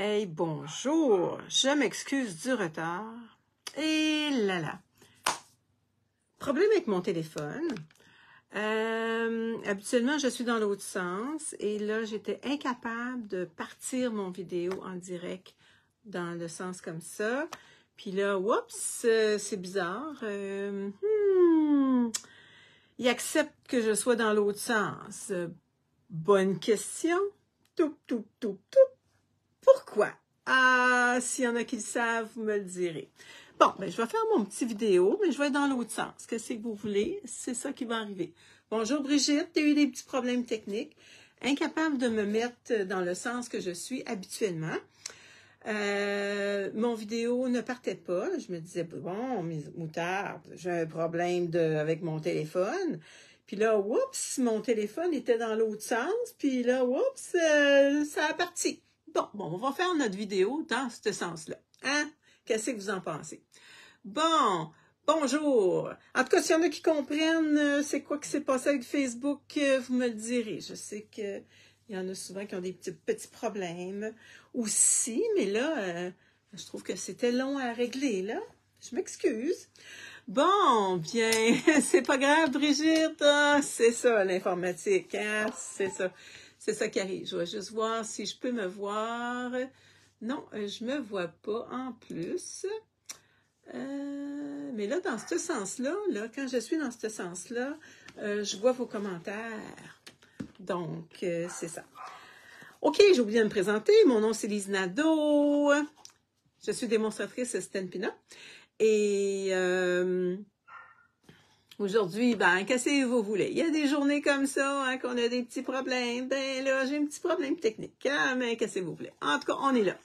Hey, bonjour, je m'excuse du retard. Et là. Problème avec mon téléphone. Habituellement, je suis dans l'autre sens et là, j'étais incapable de partir mon vidéo en direct dans le sens comme ça. Puis là, oups, c'est bizarre. Il accepte que je sois dans l'autre sens. Bonne question. Toup. Pourquoi? Ah, s'il y en a qui le savent, vous me le direz. Bon, ben, je vais faire mon petit vidéo, mais je vais être dans l'autre sens. Qu'est-ce que vous voulez? C'est ça qui va arriver. Bonjour Brigitte, tu as eu des petits problèmes techniques. Incapable de me mettre dans le sens que je suis habituellement. Mon vidéo ne partait pas. Je me disais, bon, mes moutardes, j'ai un problème avec mon téléphone. Puis là, oups, mon téléphone était dans l'autre sens. Puis là, oups, ça a parti. Bon, on va faire notre vidéo dans ce sens-là. Hein? Qu'est-ce que vous en pensez? Bon, bonjour. En tout cas, s'il y en a qui comprennent c'est quoi qui s'est passé avec Facebook, vous me le direz. Je sais qu'il y en a souvent qui ont des petits problèmes aussi, mais là, je trouve que c'était long à régler, là. Je m'excuse. Bon, bien, c'est pas grave, Brigitte. Ah, c'est ça, l'informatique, hein? C'est ça. C'est ça qui arrive. Je vais juste voir si je peux me voir. Non, je me vois pas en plus. Mais là, dans ce sens-là, quand je suis dans ce sens-là, je vois vos commentaires. Donc, c'est ça. OK, j'ai oublié de me présenter. Mon nom, c'est Lise Nadeau. Je suis démonstratrice Stampin' Up. Et aujourd'hui, ben, qu'est-ce que vous voulez? Il y a des journées comme ça, hein, qu'on a des petits problèmes. Ben là, j'ai un petit problème technique. Hein, mais qu'est-ce que vous voulez? En tout cas, on est là.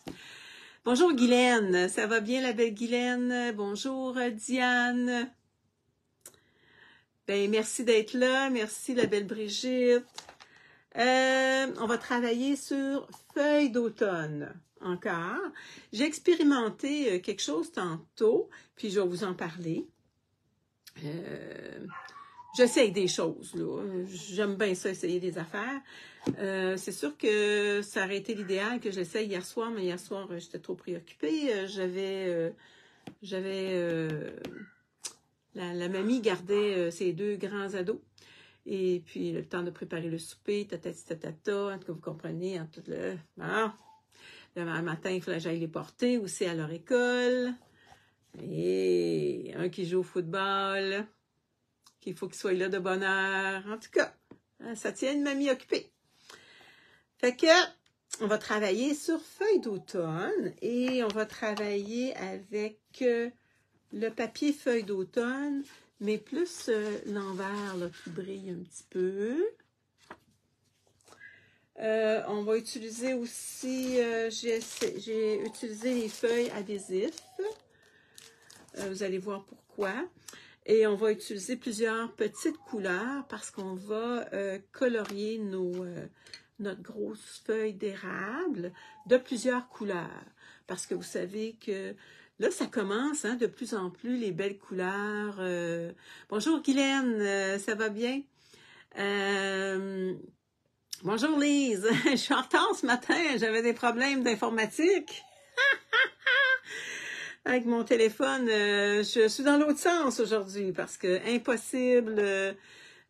Bonjour Guylaine, ça va bien la belle Guylaine? Bonjour Diane. Ben, merci d'être là. Merci la belle Brigitte. On va travailler sur feuilles d'automne. Encore. J'ai expérimenté quelque chose tantôt, puis je vais vous en parler. J'essaye des choses, là. J'aime bien ça, essayer des affaires. C'est sûr que ça aurait été l'idéal que j'essaye hier soir, mais hier soir, j'étais trop préoccupée. La mamie gardait ses deux grands ados. Et puis, le temps de préparer le souper, tatata, en tout cas, vous comprenez, en tout le... Bon. Le matin, il fallait que j'aille les porter aussi à leur école. Et un qui joue au football, qu'il faut qu'il soit là de bonne heure. En tout cas, ça tient une mamie occupée. Fait que, on va travailler sur feuilles d'automne et on va travailler avec le papier feuille d'automne, mais plus l'envers là, qui brille un petit peu. On va utiliser aussi, j'ai utilisé les feuilles adhésives. Vous allez voir pourquoi. Et on va utiliser plusieurs petites couleurs parce qu'on va colorier notre grosse feuille d'érable de plusieurs couleurs. Parce que vous savez que là, ça commence de plus en plus, les belles couleurs. Bonjour Guylaine, ça va bien? Bonjour Lise, je suis en retard ce matin, j'avais des problèmes d'informatique. Avec mon téléphone, je suis dans l'autre sens aujourd'hui parce que impossible,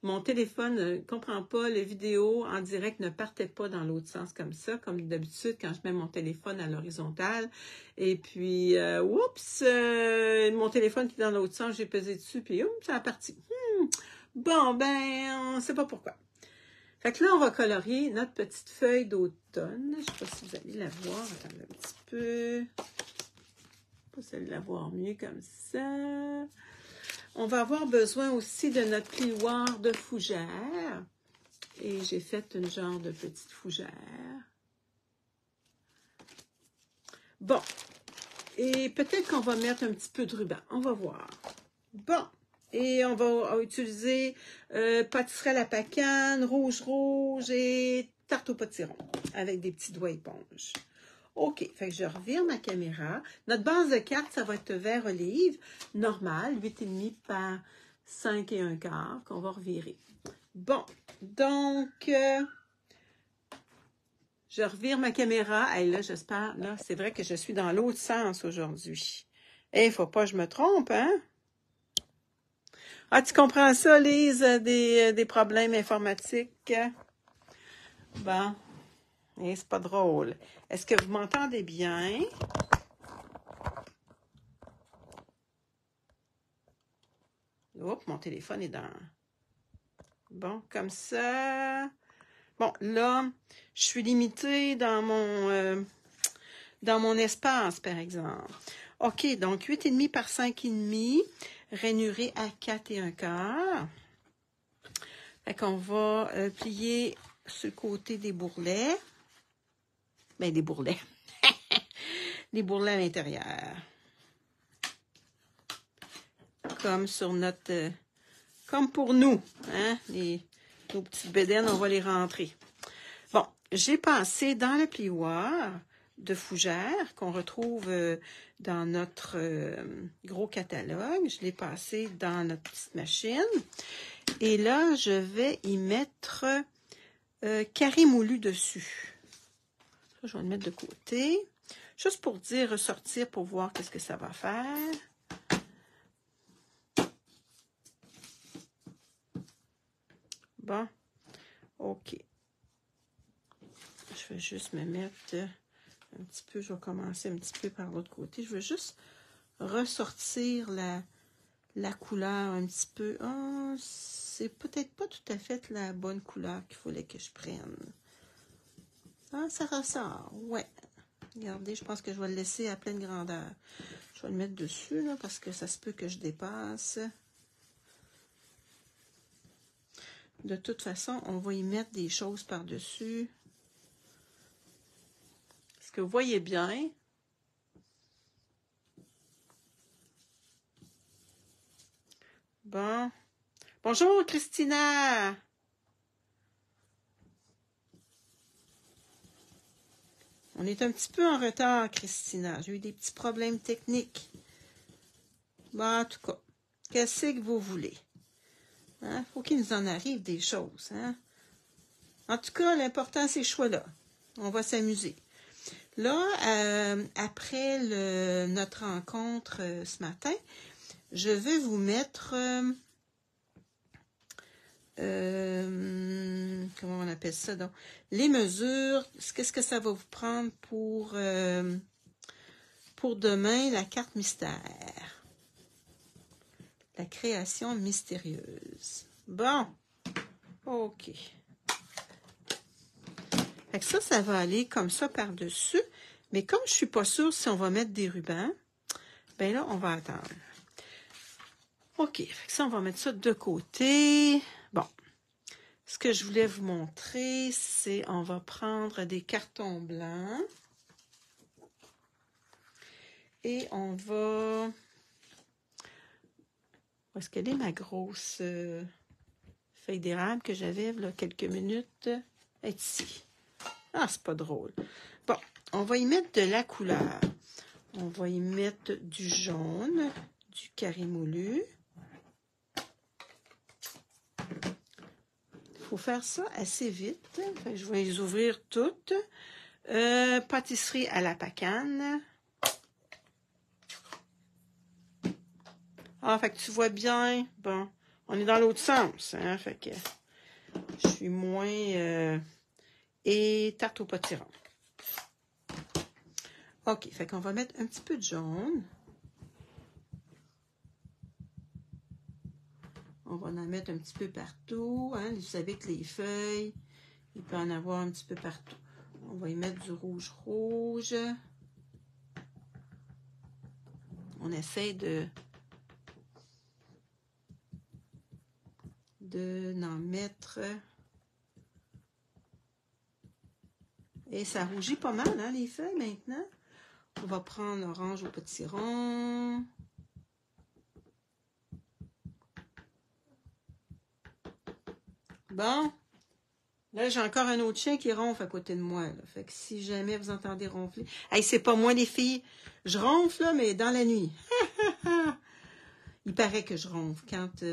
mon téléphone ne comprend pas, les vidéos en direct ne partaient pas dans l'autre sens comme ça, comme d'habitude quand je mets mon téléphone à l'horizontale. Et puis, oups, mon téléphone qui est dans l'autre sens, j'ai pesé dessus, puis ça a parti. Bon, ben, on ne sait pas pourquoi. Fait que là, on va colorier notre petite feuille d'automne. Je ne sais pas si vous allez la voir. Attendez un petit peu. Vous allez la voir mieux comme ça. On va avoir besoin aussi de notre plioir de fougère. Et j'ai fait une genre de petite fougère. Bon. Et peut-être qu'on va mettre un petit peu de ruban. On va voir. Bon. Et on va utiliser pâtisserie à la pacane, rouge et tarte au potiron avec des petits doigts éponge. OK, fait que je revire ma caméra. Notre base de carte, ça va être vert olive, normal, 8,5 par 5 1/4 qu'on va revirer. Bon, donc, Je revire ma caméra. Et là, j'espère, là, c'est vrai que je suis dans l'autre sens aujourd'hui. Il faut pas que je me trompe, hein? Ah, tu comprends ça, Lise, des problèmes informatiques? Bon, et c'est pas drôle. Est-ce que vous m'entendez bien? Oups, mon téléphone est dans... Bon, comme ça. Bon, là, je suis limitée dans mon espace, par exemple. OK, donc 8,5 par 5,5, rainuré à 4 1/4. Fait qu'on va plier sur le côté des bourrelets. Ben, des bourrelets. Les bourrelets à l'intérieur. Comme sur notre... comme pour nous, hein? Nos petites bédaines, on va les rentrer. Bon, j'ai passé dans le plioir de fougère qu'on retrouve dans notre gros catalogue. Je l'ai passé dans notre petite machine. Et là, je vais y mettre carré moulu dessus. Ça, je vais le mettre de côté. Juste pour dire ressortir pour voir qu'est-ce que ça va faire. Bon, OK. Je vais juste me mettre un petit peu, je vais commencer un petit peu par l'autre côté. Je veux juste ressortir la couleur un petit peu. Oh, c'est peut-être pas tout à fait la bonne couleur qu'il fallait que je prenne. Ah, ça ressort, ouais. Regardez, je pense que je vais le laisser à pleine grandeur. Je vais le mettre dessus, là, parce que ça se peut que je dépasse. De toute façon, on va y mettre des choses par-dessus. Est-ce que vous voyez bien? Bon. Bonjour, Christina! On est un petit peu en retard, Christina. J'ai eu des petits problèmes techniques. Bon, en tout cas, qu'est-ce que vous voulez? Hein? Faut qu'il nous en arrive des choses, hein? En tout cas, l'important, c'est ce choix-là. On va s'amuser. Là, après notre rencontre ce matin, je vais vous mettre... comment on appelle ça donc? Les mesures, qu'est-ce que ça va vous prendre pour demain, la carte mystère. La création mystérieuse. Bon, OK. Fait que ça va aller comme ça par-dessus. Mais comme je suis pas sûre si on va mettre des rubans, ben là, on va attendre. OK, fait que ça, on va mettre ça de côté. Bon, ce que je voulais vous montrer, c'est on va prendre des cartons blancs. Et on va... Où est-ce qu'elle est, ma grosse feuille d'érable que j'avais il y a quelques minutes? Elle est ici. Ah, c'est pas drôle. Bon, on va y mettre de la couleur. On va y mettre du jaune, du carré moulu. Il faut faire ça assez vite. Enfin, je vais les ouvrir toutes. Pâtisserie à la pacane. Ah, fait que tu vois bien. Bon, on est dans l'autre sens. Hein, fait que je suis moins... et tarte au potiron. OK, fait qu'on va mettre un petit peu de jaune. On va en mettre un petit peu partout. Hein. Vous savez que les feuilles, il peut en avoir un petit peu partout. On va y mettre du rouge. On essaie d'en mettre. Et ça rougit pas mal, hein, les feuilles, maintenant. On va prendre l'orange au potiron. Bon. Là, j'ai encore un autre chien qui ronfle à côté de moi. Là. Fait que si jamais vous entendez ronfler... Hey, c'est pas moi, les filles. Je ronfle, là, mais dans la nuit. Il paraît que je ronfle quand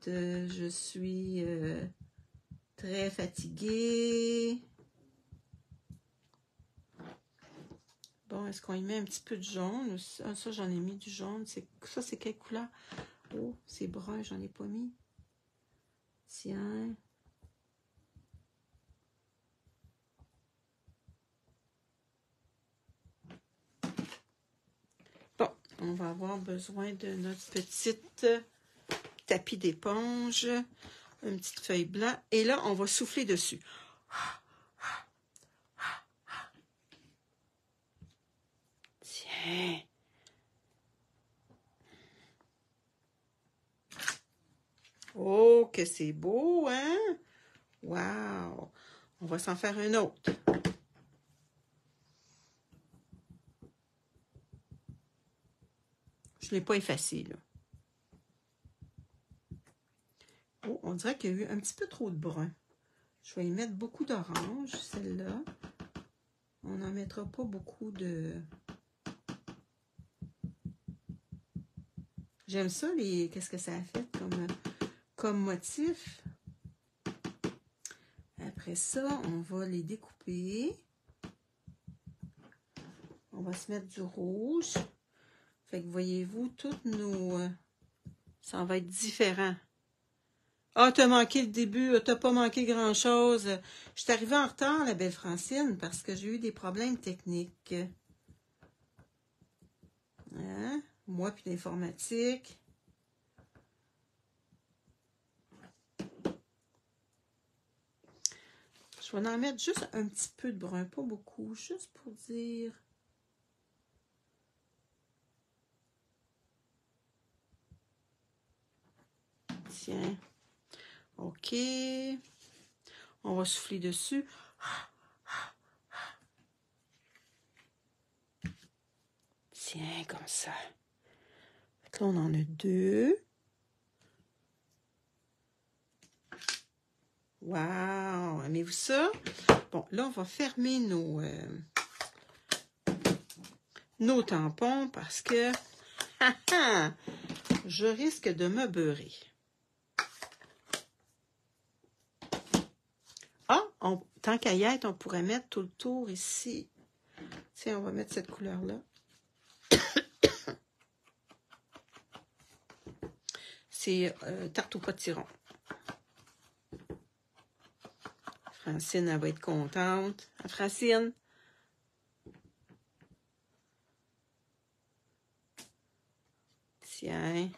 je suis très fatigué. Bon, est-ce qu'on y met un petit peu de jaune? Ah, ça, j'en ai mis du jaune. Ça, c'est quelle couleur? Oh, c'est brun, j'en ai pas mis. Tiens. Bon, on va avoir besoin de notre petite tapis d'éponge. Une petite feuille blanche. Et là, on va souffler dessus. Tiens. Oh, que c'est beau, hein? Wow! On va s'en faire un autre. Je ne l'ai pas effacé, là. Oh, on dirait qu'il y a eu un petit peu trop de brun. Je vais y mettre beaucoup d'orange, celle-là. On n'en mettra pas beaucoup de... J'aime ça, les... Qu'est-ce que ça a fait comme motif? Après ça, on va les découper. On va se mettre du rouge. Fait que voyez-vous, toutes nos... ça va être différent. Ah, t'as manqué le début, t'as pas manqué grand-chose. Je suis arrivée en retard, la belle Francine, parce que j'ai eu des problèmes techniques. Hein? Moi puis l'informatique. Je vais en mettre juste un petit peu de brun, pas beaucoup, juste pour dire... Tiens. OK. On va souffler dessus. Tiens, comme ça. Fait que là, on en a deux. Wow! Aimez-vous ça? Bon, là, on va fermer nos tampons parce que je risque de me beurrer. Ah! Tant qu'à y être, on pourrait mettre tout le tour ici. Tiens, on va mettre cette couleur-là. C'est tarte au potiron. Francine, elle va être contente. Francine? Tiens.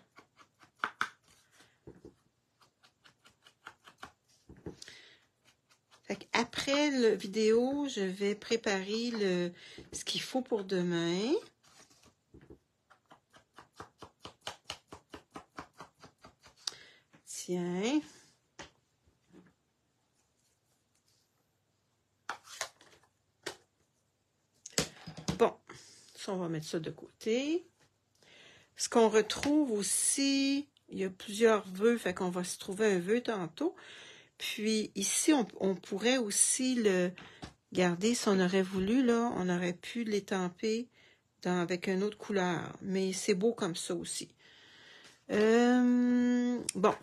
Fait après la vidéo, je vais préparer ce qu'il faut pour demain. Tiens. Bon, ça, on va mettre ça de côté. Ce qu'on retrouve aussi, il y a plusieurs vœux, fait qu'on va se trouver un vœu tantôt. Puis ici, on pourrait aussi le garder, si on aurait voulu, là, on aurait pu l'étamper avec une autre couleur. Mais c'est beau comme ça aussi. Bon.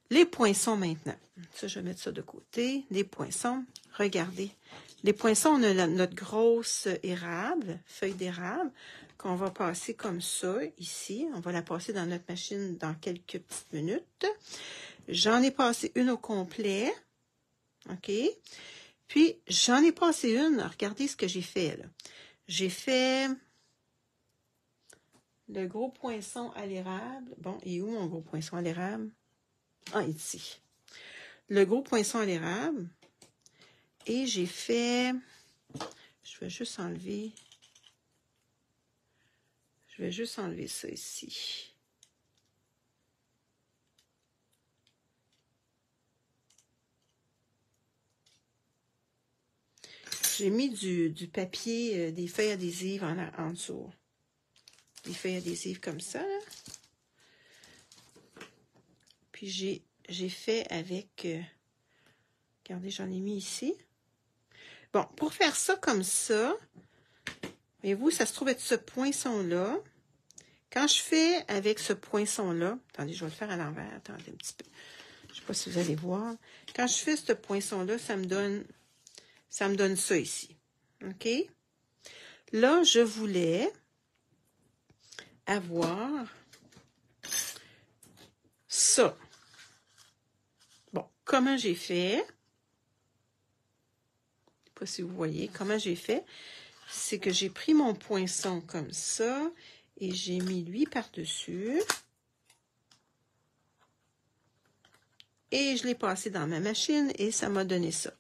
Les poinçons maintenant. Ça, je vais mettre ça de côté. Les poinçons, regardez. Les poinçons, on a notre grosse érable, feuille d'érable, qu'on va passer comme ça, ici. On va la passer dans notre machine dans quelques petites minutes. J'en ai passé une au complet. OK? Puis, j'en ai passé une. Regardez ce que j'ai fait, là. J'ai fait le gros poinçon à l'érable. Bon, et où mon gros poinçon à l'érable? Ah, ici. Le gros poinçon à l'érable. Et j'ai fait... Je vais juste enlever... Je vais juste enlever ça ici. J'ai mis du papier, des feuilles adhésives en dessous. Des feuilles adhésives comme ça, là. Puis j'ai fait avec... regardez, j'en ai mis ici. Bon, pour faire ça comme ça, voyez-vous, ça se trouve être ce poinçon-là. Quand je fais avec ce poinçon-là, attendez, je vais le faire à l'envers, attendez un petit peu. Je sais pas si vous allez voir. Quand je fais ce poinçon-là, ça me donne ça ici. OK? Là, je voulais avoir ça. Bon, comment j'ai fait? Je ne sais pas si vous voyez. Comment j'ai fait? C'est que j'ai pris mon poinçon comme ça et j'ai mis lui par-dessus. Et je l'ai passé dans ma machine et ça m'a donné ça.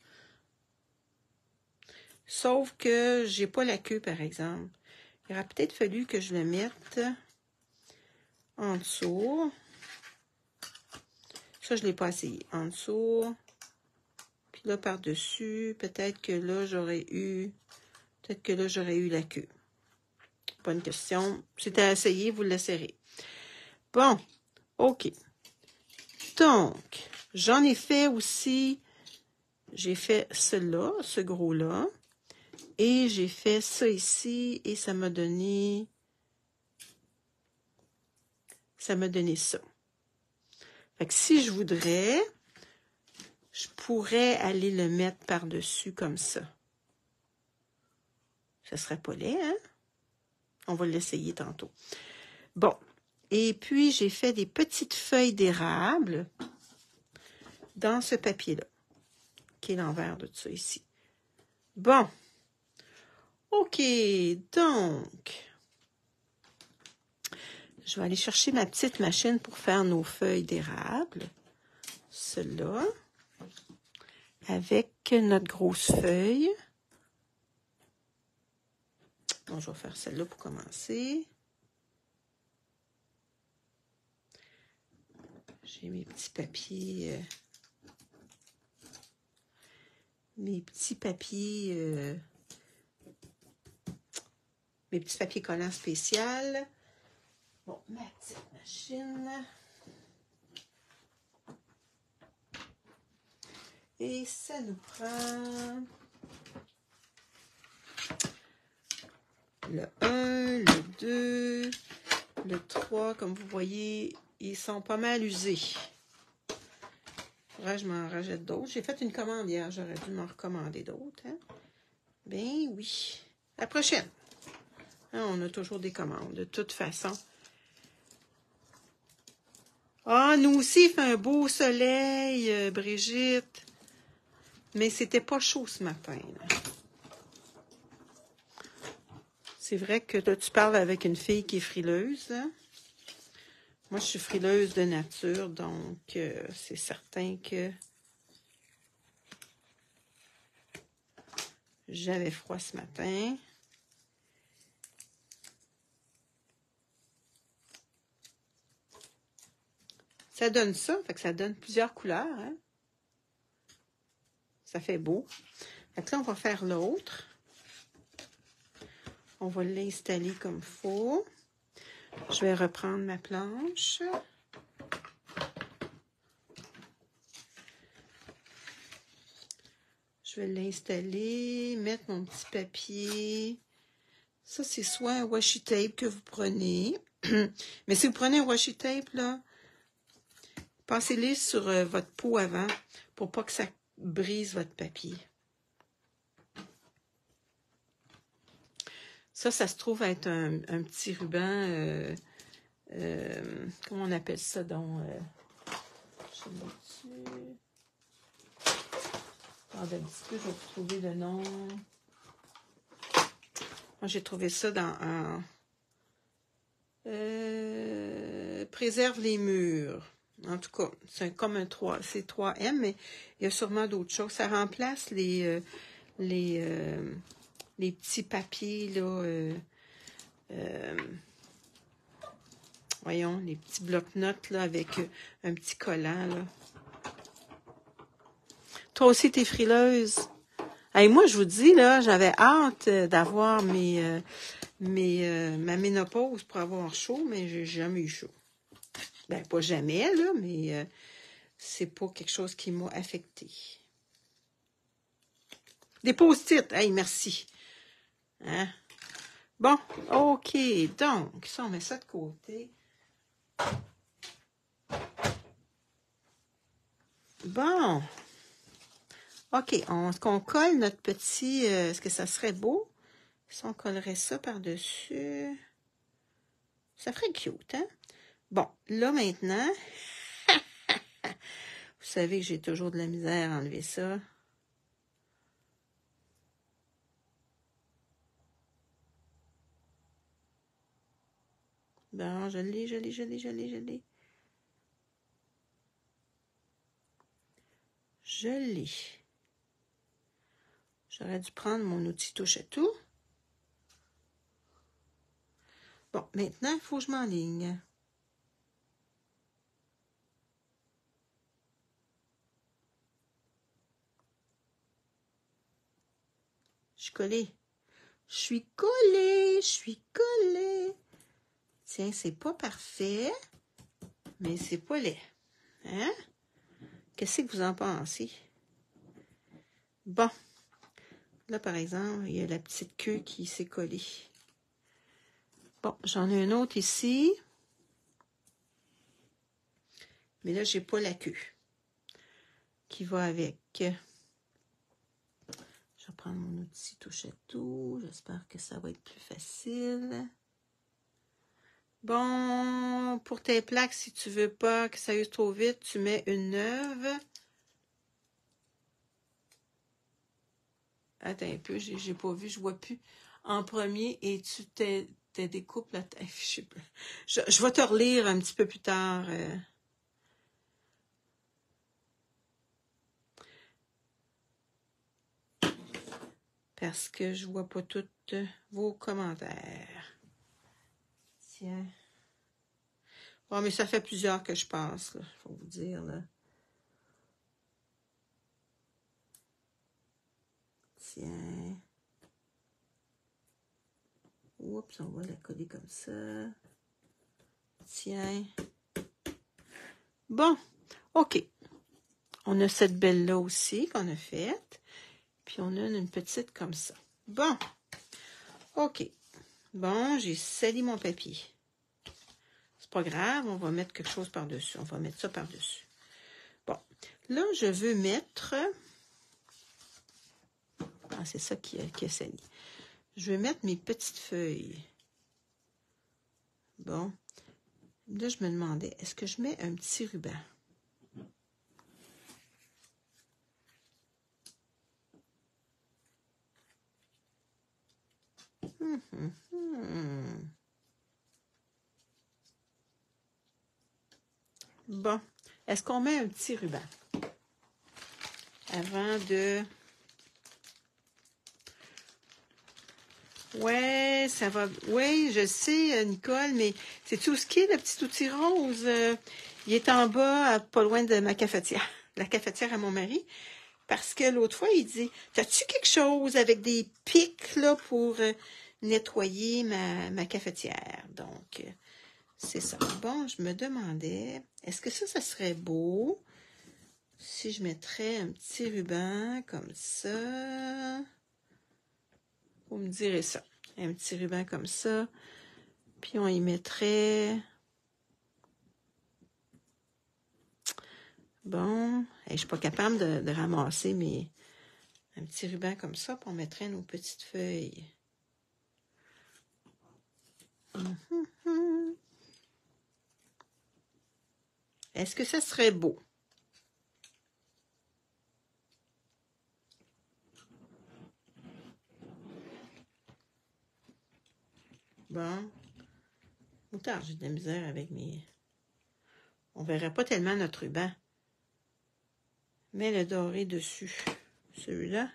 Sauf que j'ai pas la queue, par exemple. Il aurait peut-être fallu que je le mette en dessous. Ça, je ne l'ai pas essayé. En dessous. Puis là, par-dessus, peut-être que là, j'aurais eu la queue. Bonne question. C'est à essayer, vous l'essayerez. Bon, OK. Donc, j'en ai fait aussi, j'ai fait celui-là, ce gros-là. Et j'ai fait ça ici et ça m'a donné ça. Fait que si je voudrais, je pourrais aller le mettre par-dessus comme ça. Ça serait pas laid, hein? On va l'essayer tantôt. Bon. Et puis, j'ai fait des petites feuilles d'érable dans ce papier-là, qui est l'envers de tout ça ici. Bon. OK. Donc, je vais aller chercher ma petite machine pour faire nos feuilles d'érable. Celle-là. Avec notre grosse feuille. Bon, je vais faire celle-là pour commencer. J'ai mes petits papiers. Mes petits papiers collants spécial. Bon, ma petite machine. Et ça nous prend le 1, le 2, le 3. Comme vous voyez, ils sont pas mal usés. Faudrait que je m'en rajoute d'autres. J'ai fait une commande hier. J'aurais dû m'en recommander d'autres. Hein? Ben oui. La prochaine. Hein, on a toujours des commandes. De toute façon. Ah, nous aussi, il fait un beau soleil, Brigitte. Mais c'était pas chaud ce matin. Là. C'est vrai que toi, tu parles avec une fille qui est frileuse. Hein? Moi, je suis frileuse de nature, donc c'est certain que j'avais froid ce matin. Ça donne ça, fait que ça donne plusieurs couleurs. Hein? Ça fait beau. Fait que là, on va faire l'autre. On va l'installer comme il faut. Je vais reprendre ma planche. Je vais l'installer, mettre mon petit papier. Ça, c'est soit un washi tape que vous prenez. Mais si vous prenez un washi tape, là, passez-les sur votre peau avant pour pas que ça brise votre papier. Ça se trouve être un petit ruban, comment on appelle ça donc? Je mets dessus. Attendez un petit peu, je vais vous trouver le nom. Moi, j'ai trouvé ça dans préserve les murs. En tout cas, c'est comme un 3, c'est 3M, mais il y a sûrement d'autres choses. Ça remplace les petits papiers, là, voyons, les petits blocs-notes, là, avec un petit collant, là. Toi aussi, t'es frileuse. Hey, moi, je vous dis, là, j'avais hâte d'avoir ma ménopause pour avoir chaud, mais j'ai jamais eu chaud. Ben, pas jamais, là, mais c'est pas quelque chose qui m'a affecté. Des post-it. Hey, merci. Hein? Bon, OK. Donc, ça, on met ça de côté. Bon. OK, est-ce qu'on colle notre petit... est-ce que ça serait beau si on collerait ça par-dessus? Ça ferait cute, hein? Bon, là maintenant, vous savez que j'ai toujours de la misère à enlever ça. Bon, je l'ai. Je l'ai. J'aurais dû prendre mon outil touche-à-tout. Bon, maintenant, il faut que je m'enligne. Je suis collée. Je suis collée. Tiens, c'est pas parfait, mais c'est pas laid. Hein? Qu'est-ce que vous en pensez? Bon. Là, par exemple, il y a la petite queue qui s'est collée. Bon, j'en ai un autre ici. Mais là, j'ai pas la queue qui va avec. Je vais prendre mon outil touche-à-tout. J'espère que ça va être plus facile. Bon, pour tes plaques, si tu veux pas que ça use trop vite, tu mets une neuve. Attends un peu, j'ai pas vu, je vois plus. En premier, et tu te découpes la tête. Je vais te relire un petit peu plus tard. Parce que je vois pas tous vos commentaires. Tiens. Bon, mais ça fait plusieurs que je passe, là, faut vous dire, là. Tiens. Oups, on va la coller comme ça. Tiens. Bon, OK. On a cette belle-là aussi qu'on a faite. Puis on a une petite comme ça. Bon. OK. Bon, j'ai sali mon papier. C'est pas grave, on va mettre quelque chose par-dessus. On va mettre ça par-dessus. Bon. Là, je veux mettre... Ah, c'est ça qui a sali. Je vais mettre mes petites feuilles. Bon. Là, je me demandais, est-ce que je mets un petit ruban? Bon. Est-ce qu'on met un petit ruban? Avant de... Ouais, ça va... Oui, je sais, Nicole, mais c'est tout ce qui est le petit outil rose. Il est en bas, pas loin de ma cafetière. La cafetière à mon mari. Parce que l'autre fois, il dit, t'as-tu quelque chose avec des pics, là, pour nettoyer ma cafetière? Donc, c'est ça. Bon, je me demandais, est-ce que ça serait beau si je mettrais un petit ruban comme ça? Vous me direz ça. Un petit ruban comme ça. Puis on y mettrait... Bon, je suis pas capable de ramasser, mais un petit ruban comme ça, puis on mettrait nos petites feuilles. Est-ce que ça serait beau? Bon. Autant j'ai de la misère avec mes... On verrait pas tellement notre ruban. Mais le doré dessus. Celui-là.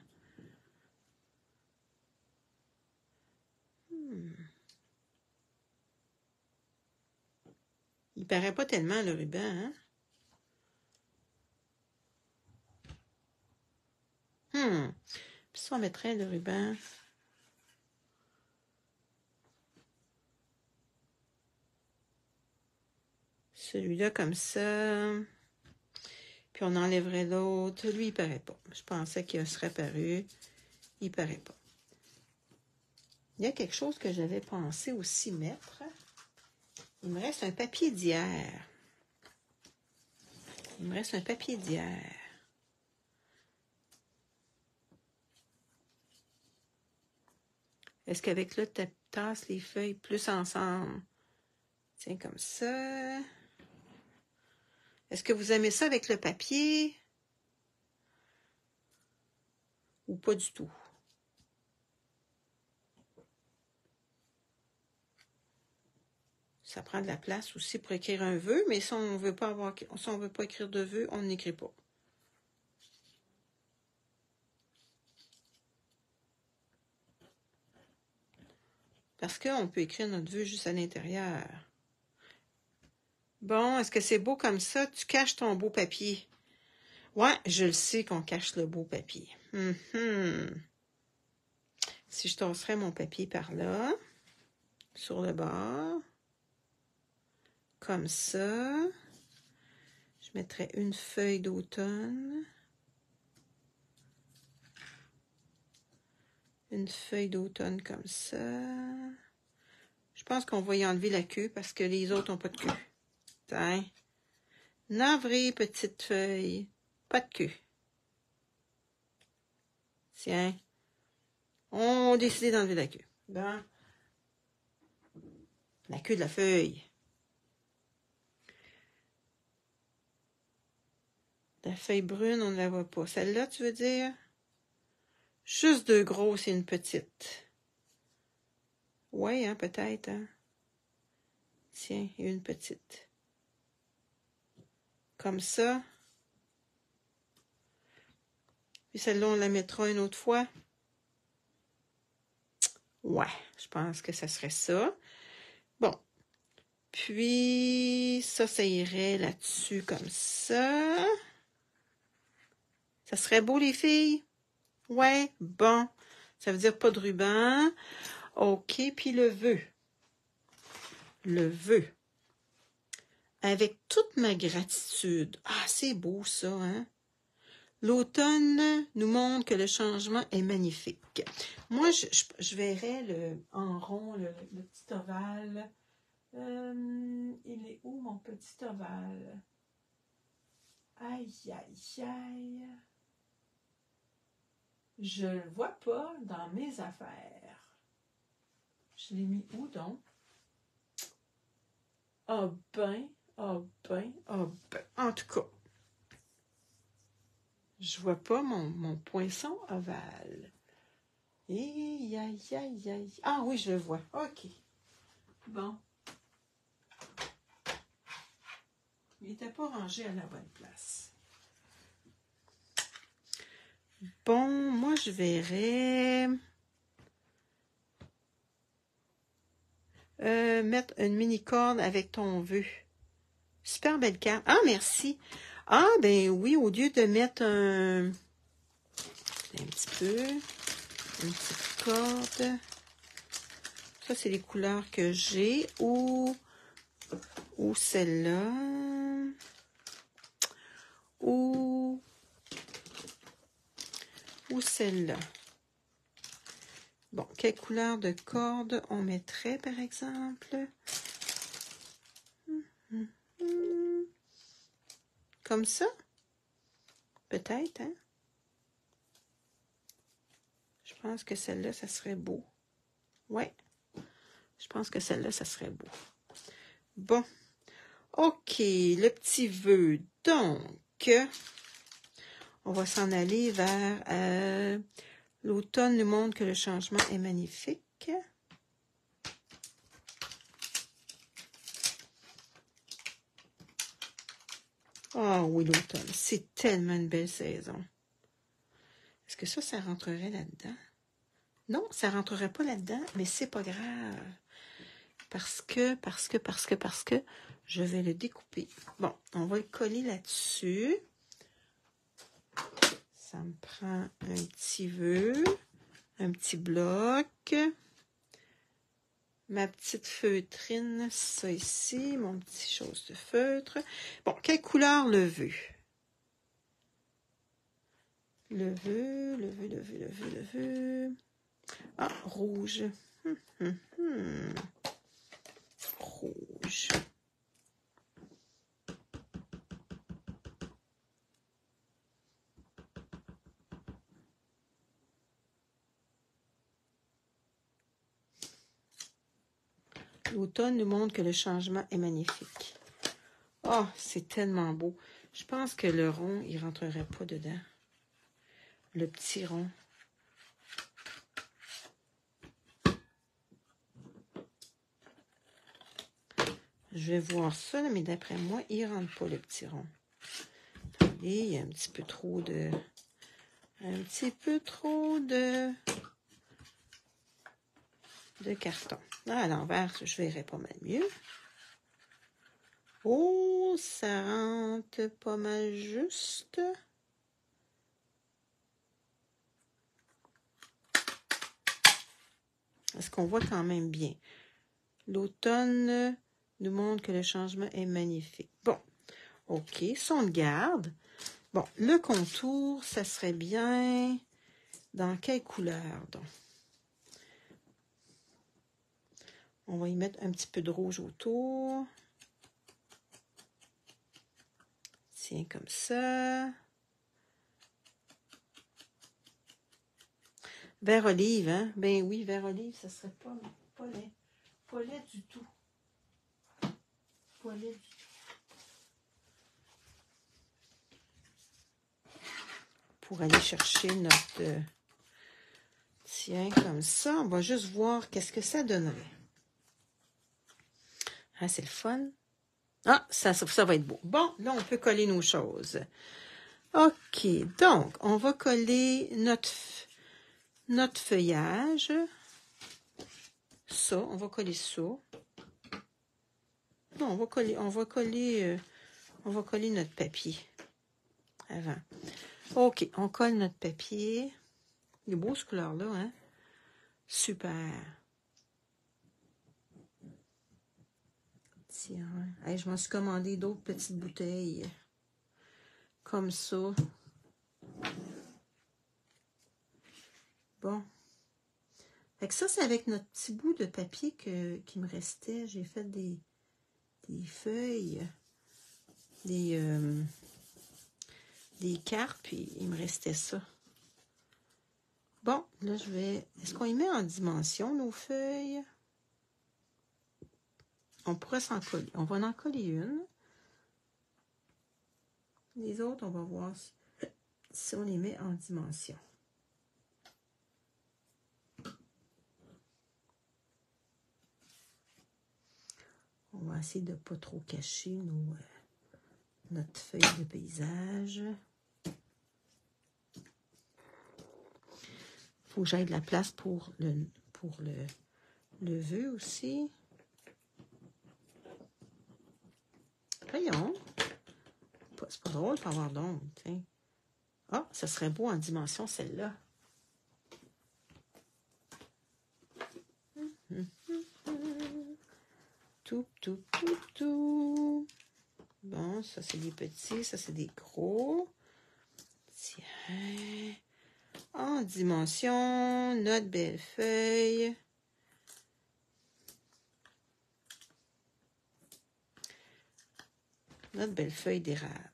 Il paraît pas tellement le ruban, hein? Puis ça, on mettrait le ruban... Celui-là comme ça. Puis on enlèverait l'autre. Lui, il paraît pas. Je pensais qu'il serait apparu. Il paraît pas. Il y a quelque chose que j'avais pensé aussi mettre. Il me reste un papier d'hier. Il me reste un papier d'hier. Est-ce qu'avec là, tu tasses les feuilles plus ensemble? Tiens, comme ça. Est-ce que vous aimez ça avec le papier? Ou pas du tout? Ça prend de la place aussi pour écrire un vœu, mais si on veut pas écrire de vœu, on n'écrit pas. Parce qu'on peut écrire notre vœu juste à l'intérieur. Bon, est-ce que c'est beau comme ça? Tu caches ton beau papier. Ouais, je le sais qu'on cache le beau papier. Si je tasserais mon papier par là, sur le bord, comme ça, je mettrais une feuille d'automne. Une feuille d'automne comme ça. Je pense qu'on va y enlever la queue parce que les autres n'ont pas de queue. Tiens. Navré, petite feuille. Pas de queue. Tiens. On a décidé d'enlever la queue. Bon. La queue de la feuille. La feuille brune, on ne la voit pas. Celle-là, tu veux dire? Juste deux grosses et une petite. Ouais, hein, peut-être, hein. Tiens, et une petite. Comme ça. Puis celle-là, on la mettra une autre fois. Ouais, je pense que ça serait ça. Bon. Puis, ça irait là-dessus comme ça. Ça serait beau, les filles? Ouais, bon. Ça veut dire pas de ruban. OK, puis le vœu. Le vœu. Avec toute ma gratitude. Ah, c'est beau ça, hein? L'automne nous montre que le changement est magnifique. Moi, je verrais en rond, le petit ovale. Il est où, mon petit ovale? Aïe, aïe, aïe. Je le vois pas dans mes affaires. Je l'ai mis où donc? Ah ben, ah ben, ah ben. En tout cas, je vois pas mon poinçon ovale. Aïe, aïe, aïe, aïe. Ah oui, je le vois. OK. Bon. Il n'était pas rangé à la bonne place. Bon, moi, je verrais mettre une mini-corde avec ton vœu. Super belle carte. Ah, merci. Ah, ben oui, au lieu de mettre un petit peu, une petite corde. Ça, c'est les couleurs que j'ai. Ou celle-là. Ou celle-là. Bon, quelle couleur de corde on mettrait, par exemple? Comme ça? Peut-être, hein? Je pense que celle-là, ça serait beau. Ouais. Je pense que celle-là, ça serait beau. Bon. OK, le petit vœu. Donc, on va s'en aller vers l'automne nous montre que le changement est magnifique. Ah oui, l'automne, c'est tellement une belle saison. Est-ce que ça rentrerait là-dedans? Non, ça rentrerait pas là-dedans, mais c'est pas grave. Parce que je vais le découper. Bon, on va le coller là-dessus. Ça me prend un petit vœu, un petit bloc. Ma petite feutrine, ça ici, mon petit chose de feutre. Bon, quelle couleur le vœu? Le vœu. Ah, rouge. Rouge. L'automne nous montre que le changement est magnifique. Oh, c'est tellement beau. Je pense que le rond, il ne rentrerait pas dedans. Le petit rond. Je vais voir ça, mais d'après moi, il ne rentre pas le petit rond. Attendez, il y a un petit peu trop de... de carton. Là, à l'envers, je verrais pas mal mieux. Oh, ça rentre pas mal juste. Est-ce qu'on voit quand même bien? L'automne nous montre que le changement est magnifique. Bon, ok, ça on le garde. Bon, le contour, ça serait bien dans quelle couleur, donc? On va y mettre un petit peu de rouge autour. Tiens, comme ça. Vert olive, hein? Ben oui, vert olive, ça serait pas laid. Pas laid du tout. Pas laid du tout. Pour aller chercher notre... Tiens, comme ça, on va juste voir qu'est-ce que ça donnerait. Ah, c'est le fun. Ah, ça va être beau. Bon, là, on peut coller nos choses. OK, donc, on va coller notre feuillage. Ça, on va coller ça. Non, on va coller notre papier avant. OK, on colle notre papier. Il est beau ce couleur-là, hein? Super. Tiens, hey, je m'en suis commandé d'autres petites bouteilles. Comme ça. Bon. Fait que ça, c'est avec notre petit bout de papier qui me restait. J'ai fait des feuilles, des cartes, puis il me restait ça. Bon, là, je vais... Est-ce qu'on y met en dimension, nos feuilles? On pourrait s'en coller. On va en coller une. Les autres, on va voir si on les met en dimension. On va essayer de ne pas trop cacher notre feuille de paysage. Il faut que j'aille de la place pour le vœu aussi. Voyons. C'est pas drôle pour avoir d'ombre. Ah, ça serait beau en dimension, celle-là. Tout. Bon, ça, c'est des petits, ça, c'est des gros. Tiens. En dimension, notre belle feuille. Notre belle feuille d'érable.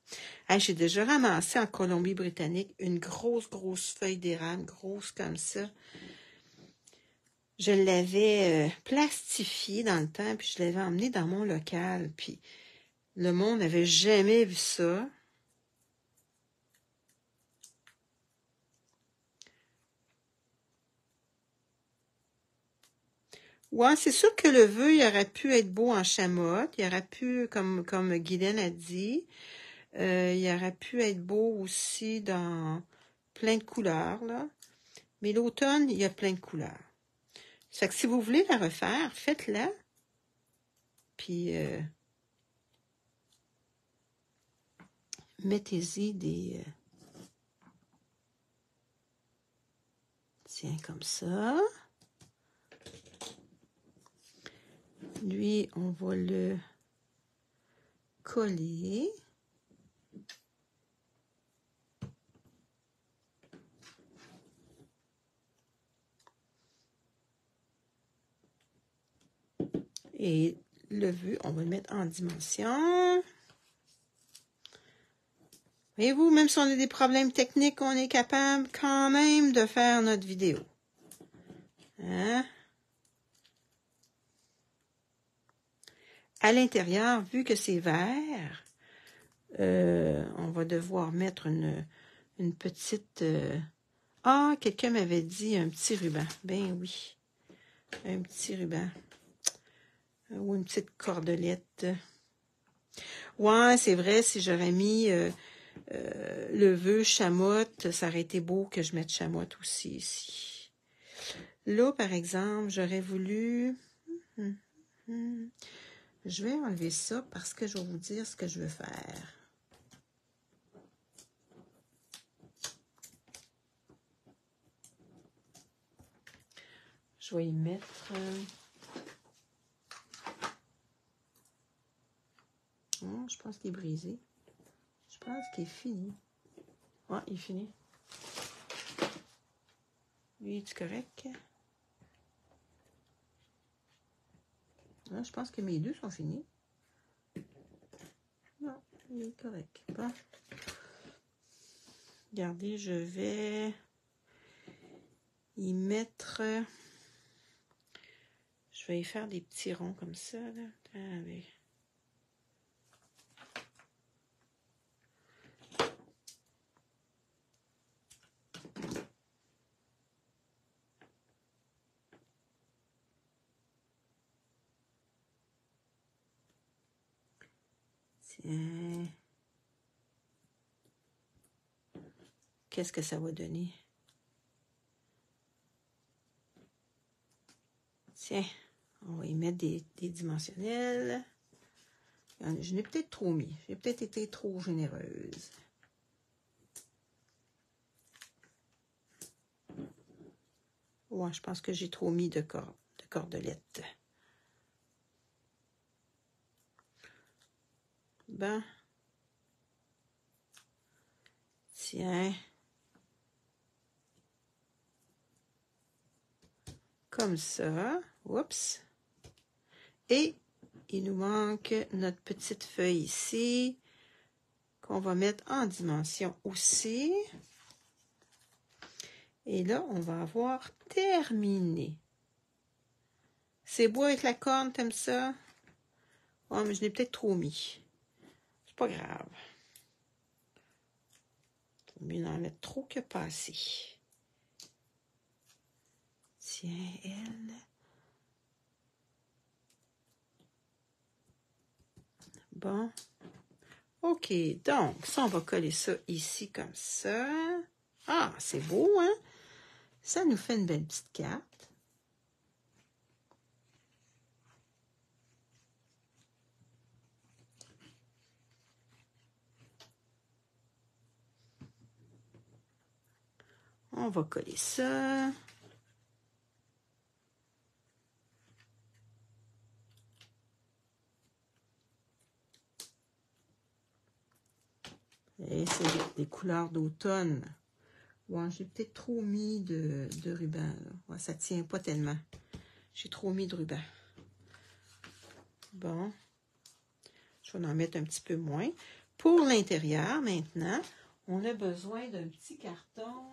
Hey, j'ai déjà ramassé en Colombie-Britannique une grosse feuille d'érable, grosse comme ça. Je l'avais plastifiée dans le temps, puis je l'avais emmenée dans mon local, puis le monde n'avait jamais vu ça. Ouais, c'est sûr que le vœu, il aurait pu être beau en chamotte. Il aurait pu, comme Guylaine a dit, il aurait pu être beau aussi dans plein de couleurs, là. Mais l'automne, il y a plein de couleurs. Ça fait que si vous voulez la refaire, faites-la. Puis, mettez-y des... tiens, comme ça. Lui, on va le coller. Et le vœu, on va le mettre en dimension. Voyez-vous, même si on a des problèmes techniques, on est capable quand même de faire notre vidéo. Hein? à l'intérieur, vu que c'est vert, on va devoir mettre une petite... Ah, quelqu'un m'avait dit un petit ruban. Ben oui, un petit ruban. Ou une petite cordelette. Ouais, c'est vrai, si j'aurais mis le vœu chamotte, ça aurait été beau que je mette chamotte aussi ici. Là, par exemple, j'aurais voulu... Je vais enlever ça parce que je vais vous dire ce que je veux faire. Je vais y mettre... Oh, je pense qu'il est brisé. Je pense qu'il est fini. Ouais, il est fini. Lui, est-tu correct? Là, je pense que mes deux sont finis. Non, il est correct. Bon. Regardez, je vais y mettre... Je vais y faire des petits ronds comme ça. Là. Allez. Tiens. Qu'est-ce que ça va donner? Tiens, on va y mettre des dimensionnels. Je n'ai peut-être trop mis. J'ai peut-être été trop généreuse. Ouais, je pense que j'ai trop mis de cordelettes. Ben. Tiens. Comme ça. Oups. Et il nous manque notre petite feuille ici, qu'on va mettre en dimension aussi. Et là, on va avoir terminé. C'est beau avec la corne, t'aimes ça? Oh, mais je l'ai peut-être trop mis. C'est pas grave. Faut mieux en mettre trop que pas assez. Tiens, elle. Bon. OK, donc, ça, on va coller ça ici comme ça. Ah, c'est beau, hein? Ça nous fait une belle petite carte. On va coller ça. Et c'est des couleurs d'automne. Ouais, j'ai peut-être trop mis de ruban. Ouais, ça tient pas tellement. J'ai trop mis de ruban. Bon. Je vais en mettre un petit peu moins. Pour l'intérieur, maintenant, on a besoin d'un petit carton.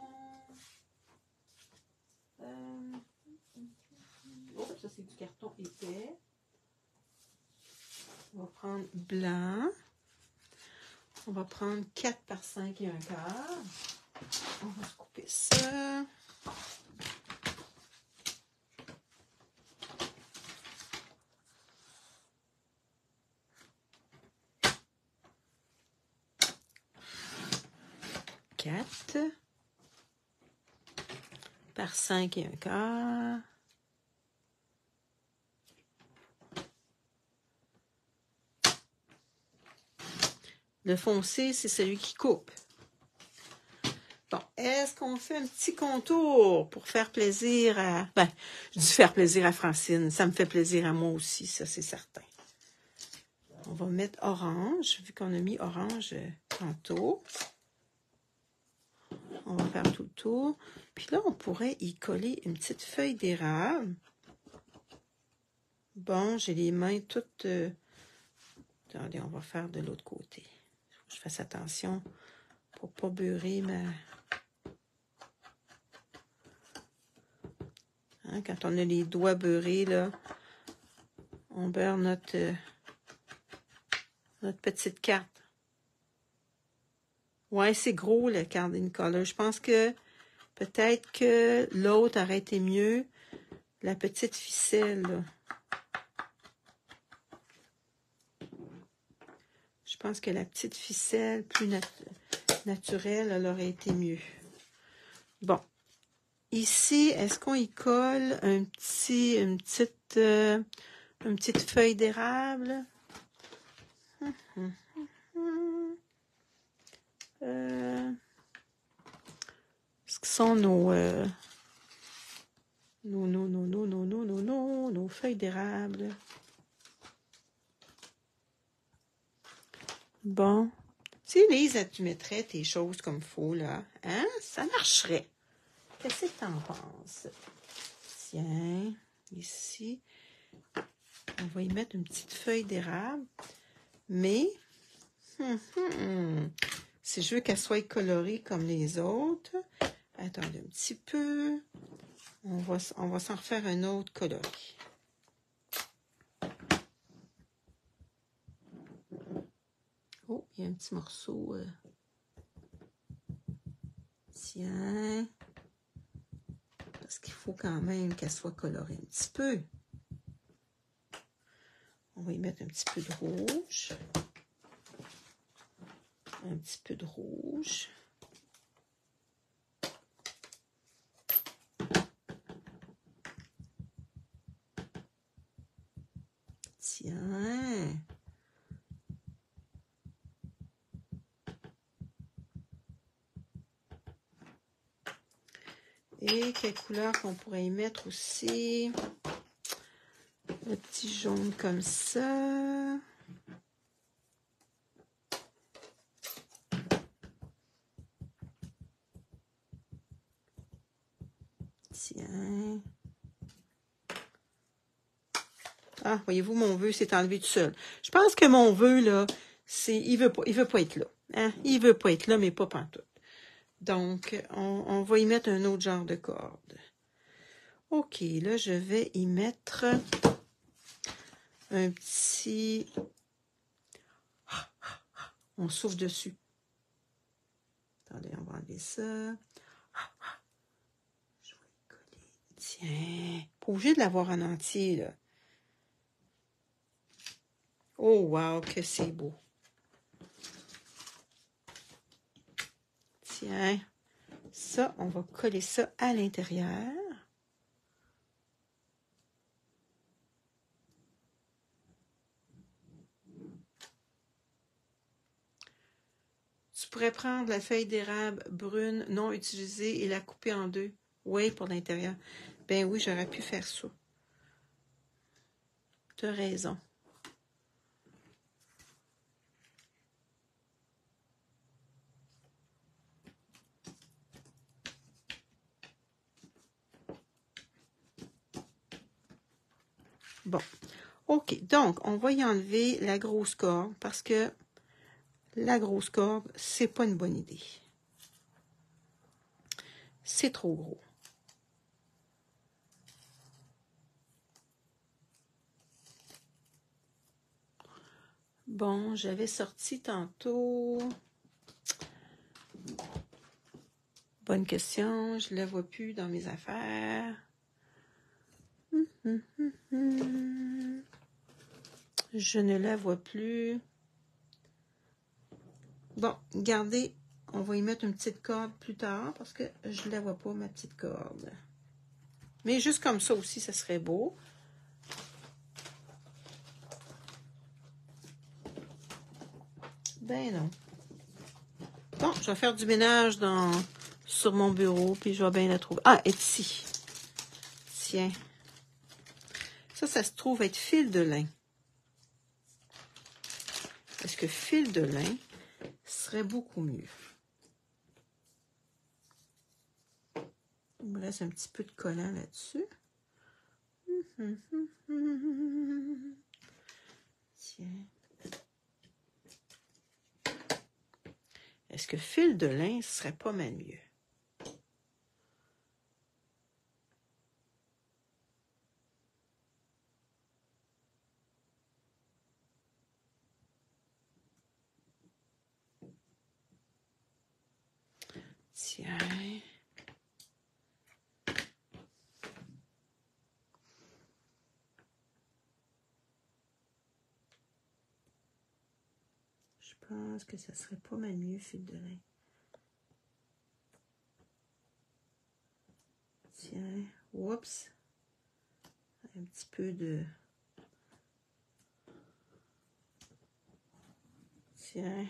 Oh, ça, c'est du carton épais. On va prendre blanc. On va prendre 4 par 5 et 1/4. On va couper ça. Par 5 et 1/4. Le foncé, c'est celui qui coupe. Bon, est-ce qu'on fait un petit contour pour faire plaisir à... Ben, je dis faire plaisir à Francine. Ça me fait plaisir à moi aussi, ça, c'est certain. On va mettre orange, vu qu'on a mis orange tantôt. On va faire tout le tour. Puis là, on pourrait y coller une petite feuille d'érable. Bon, j'ai les mains toutes... Attendez, on va faire de l'autre côté. Il faut que je fasse attention pour pas beurrer ma... Hein, quand on a les doigts beurrés, là, on beurre notre notre petite carte. Ouais, c'est gros, le Carding Color. Je pense que peut-être que l'autre aurait été mieux. La petite ficelle, là. Je pense que la petite ficelle, plus naturelle, elle aurait été mieux. Bon. Ici, est-ce qu'on y colle une petite feuille d'érable? Ce que sont nos feuilles d'érable. Bon. Si, Lise, tu mettrais tes choses comme il faut, là. Hein? Ça marcherait. Qu'est-ce que t'en penses? Tiens, ici, on va y mettre une petite feuille d'érable. Mais, si je veux qu'elle soit colorée comme les autres, attendez un petit peu. On va s'en refaire un autre coloré. Oh, il y a un petit morceau. Tiens. Parce qu'il faut quand même qu'elle soit colorée un petit peu. On va y mettre un petit peu de rouge. Un petit peu de rouge. Tiens. Et quelle couleur qu'on pourrait y mettre aussi? Le petit jaune comme ça. Tiens. Ah, voyez-vous, mon vœu s'est enlevé tout seul. Je pense que mon vœu, là, il veut pas être là. Hein? Il veut pas être là, mais pas pantoute. Donc, on va y mettre un autre genre de corde. OK, là, je vais y mettre un petit... On souffle dessus. Attendez, on va enlever ça. Je vais y coller. Tiens, pas obligé de l'avoir en entier, là. Oh, wow, que c'est beau. Tiens, ça, on va coller ça à l'intérieur. Tu pourrais prendre la feuille d'érable brune non utilisée et la couper en deux. Oui, pour l'intérieur. Ben oui, j'aurais pu faire ça. Tu as raison. Bon. OK. Donc, on va y enlever la grosse corde parce que la grosse corde, c'est pas une bonne idée. C'est trop gros. Bon, j'avais sorti tantôt. Bonne question. Je ne la vois plus dans mes affaires. Je ne la vois plus. Bon, regardez, on va y mettre une petite corde plus tard parce que je ne la vois pas, ma petite corde. Mais juste comme ça aussi, ça serait beau. Ben non. Bon, je vais faire du ménage sur mon bureau, puis je vais bien la trouver. Ah, elle est ici. Tiens. Ça se trouve être fil de lin. Est-ce que fil de lin serait beaucoup mieux? Il me reste un petit peu de collant là-dessus. Tiens. Est-ce que fil de lin serait pas mal mieux? Tiens. Je pense que ça serait pas mal mieux, fil de lin. Tiens, oups. Un petit peu de... Tiens.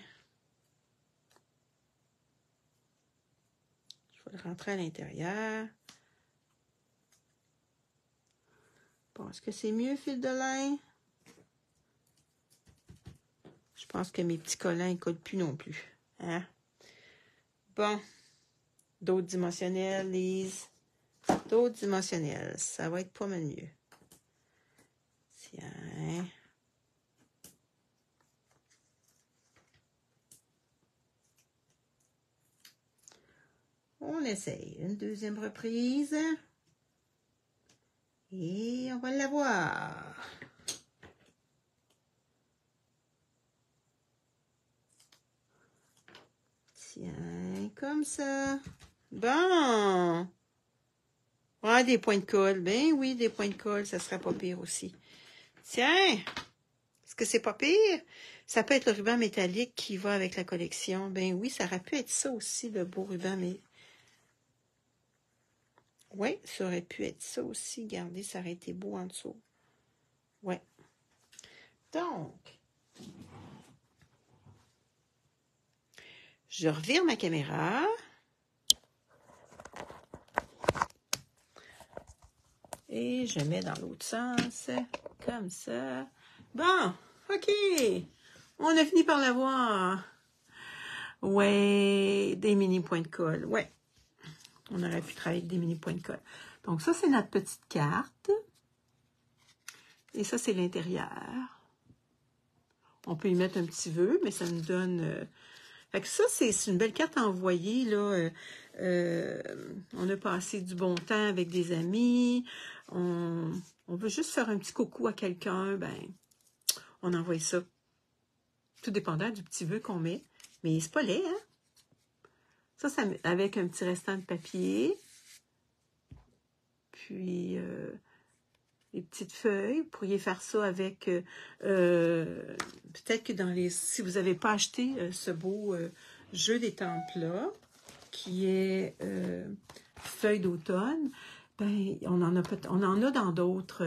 Je vais le rentrer à l'intérieur. Bon, est-ce que c'est mieux, fil de lin? Je pense que mes petits collants ne collent plus non plus. Hein? Bon. D'autres dimensionnels, Lise. D'autres dimensionnels. Ça va être pas mal mieux. Tiens. On essaye une deuxième reprise. Et on va l'avoir. Tiens, comme ça. Bon. Ouais, des points de colle. Ben oui, des points de colle, ça serait pas pire aussi. Tiens, est-ce que c'est pas pire? Ça peut être le ruban métallique qui va avec la collection. Ben oui, ça aurait pu être ça aussi, le beau ruban, mais... Oui, ça aurait pu être ça aussi. Regardez, ça aurait été beau en dessous. Ouais. Donc, je revire ma caméra. Et je mets dans l'autre sens, comme ça. Bon, OK. On a fini par l'avoir. Ouais, des mini points de colle. Ouais. On aurait pu travailler avec des mini points de colle. Donc, ça, c'est notre petite carte. Et ça, c'est l'intérieur. On peut y mettre un petit vœu, mais ça nous donne... Fait que ça, c'est une belle carte à envoyer, là. On a passé du bon temps avec des amis. On veut juste faire un petit coucou à quelqu'un. Ben, on envoie ça. Tout dépendant du petit vœu qu'on met. Mais c'est pas laid, hein? Ça, avec un petit restant de papier. Puis, les petites feuilles. Vous pourriez faire ça avec... peut-être que si vous n'avez pas acheté ce beau jeu d'étampes-là, qui est feuilles d'automne, ben, on en a dans d'autres...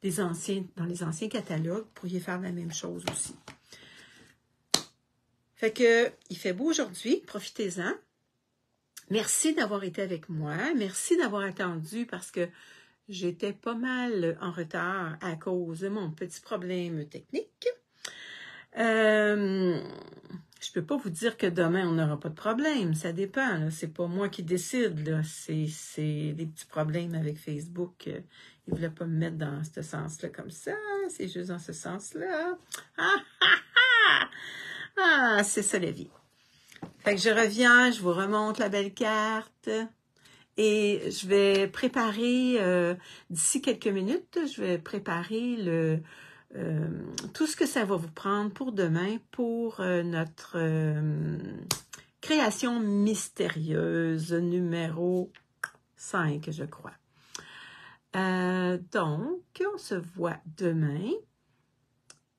dans les anciens catalogues. Vous pourriez faire la même chose aussi. Fait que, il fait beau aujourd'hui, profitez-en. Merci d'avoir été avec moi. Merci d'avoir attendu parce que j'étais pas mal en retard à cause de mon petit problème technique. Je peux pas vous dire que demain, on n'aura pas de problème. Ça dépend. C'est pas moi qui décide. C'est des petits problèmes avec Facebook. Ils ne voulaient pas me mettre dans ce sens-là comme ça. C'est juste dans ce sens-là. Ah, ah, ah! Ah, c'est ça la vie. Fait que je reviens, je vous remonte la belle carte et je vais préparer, d'ici quelques minutes, je vais préparer tout ce que ça va vous prendre pour demain pour notre création mystérieuse numéro 5, je crois. Donc, on se voit demain.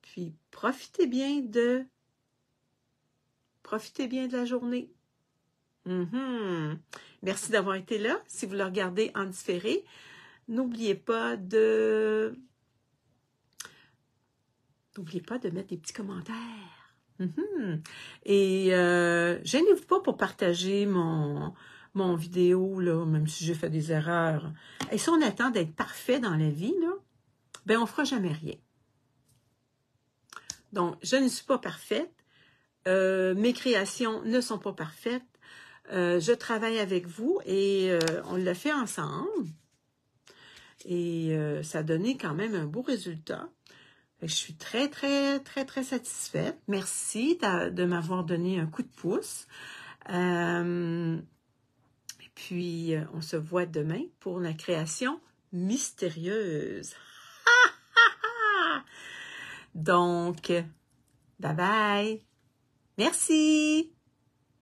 Puis, profitez bien de la journée. Merci d'avoir été là. Si vous le regardez en différé, n'oubliez pas de mettre des petits commentaires. Et gênez-vous pas pour partager mon vidéo, là, même si j'ai fait des erreurs. Et si on attend d'être parfait dans la vie, là, ben on ne fera jamais rien. Donc, je ne suis pas parfaite. Mes créations ne sont pas parfaites. Je travaille avec vous et on l'a fait ensemble. Et ça a donné quand même un beau résultat. Je suis très, très, très, très satisfaite. Merci de m'avoir donné un coup de pouce. Et puis, on se voit demain pour la création mystérieuse. Donc, bye bye. Merci.